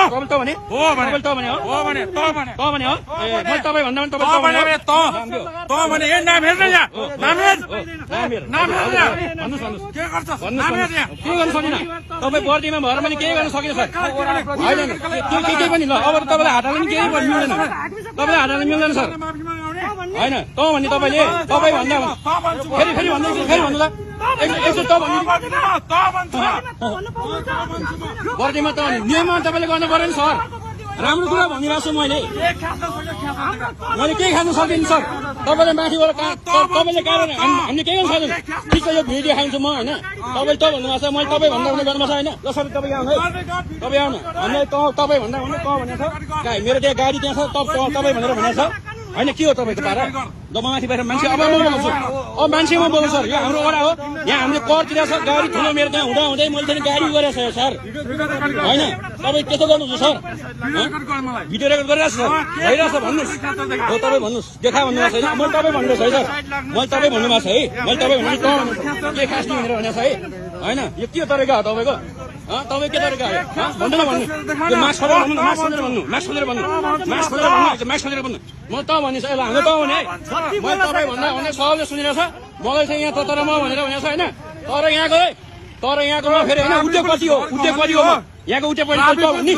त भने हो भने त भने हो भने त भने त भने हो ए मैले तपाईँ भन्दा पनि तपाईँ त भने ए नाम हेर्न यहाँ नाम हेर भन्नुहोस् के गर्छ के गर्न सकिन तपाईँ बर्दीमा भएर पनि केही गर्न सकिन सर होइन केही पनि ल अब तपाईँलाई हात हाल्नु केही पनि मिल्दैन तपाईँलाई हात हाल्नु मिल्दैन सर होइन त भन्ने तपाईँले तपाईँ भन्दा फेरि फेरि भन्नु फेरि भन्नु त एकचोटि त भन्नु बर्दीमा त नियममा तपाईँले गर्नु पर्यो नि सर राम्रो कुरा भनिरहेको छु मैले केही खानु सक्दिनँ सर तपाईँले माथिबाट तपाईँले कारण हामीले केही गर्नु सक्दैन ठिक छ यो भिडियो खान्छु म होइन तपाईँले त भन्नुभएको छ मैले तपाईँ भन्दा भन्ने गर्नुपर्छ होइन ल सर तपाईँ आउनु है तपाईँ आउनु हामीलाई तपाईँ भन्दा भन्ने त भनेको छ मेरो त्यहाँ गाडी त्यहाँ छ तपाईँ भनेर भनेको छ होइन के हो तपाईँको पारा ल म माथि बाहिर मान्छे अब म बोल्छु अब मान्छेमा बोल्छु सर यो हाम्रो वडा हो यहाँ हामीले कर तिरेको छ गाडी ठुलो मेरो त्यहाँ हुँदा हुँदै मैले चाहिँ गाडी गरेको छ सर होइन तपाईँ त्यसो गर्नुहुन्छ सर भिडियो रेकर्ड गरिरहेको छ भइरहेको छ भन्नुहोस् हो तपाईँ भन्नुहोस् देखा भन्नुभएको छैन मैले तपाईँ भन्नुहोस् है सर मैले तपाईँ भन्नुभएको छ है मैले तपाईँ भन्नु के खास भनेर भनेको छ है होइन यो के तरिका हो तपाईँको तपाईँ के तरिका हो भन्दैन भन्नु मास्क खोलेर भन्नु मास्क खोलेर भन्नु मास्क खोलेर भन्नु मास्क खोलेर भन्नु म त भनिस् ल हाम्रो त भने है मैले तपाईँ भन्दा भन्ने सबले सुनिरहेको छ मलाई चाहिँ यहाँ तर म भनेर भनेको छ होइन तर यहाँको नफेरि होइन उद्योगपति हो यहाँको उद्योगपति भन्ने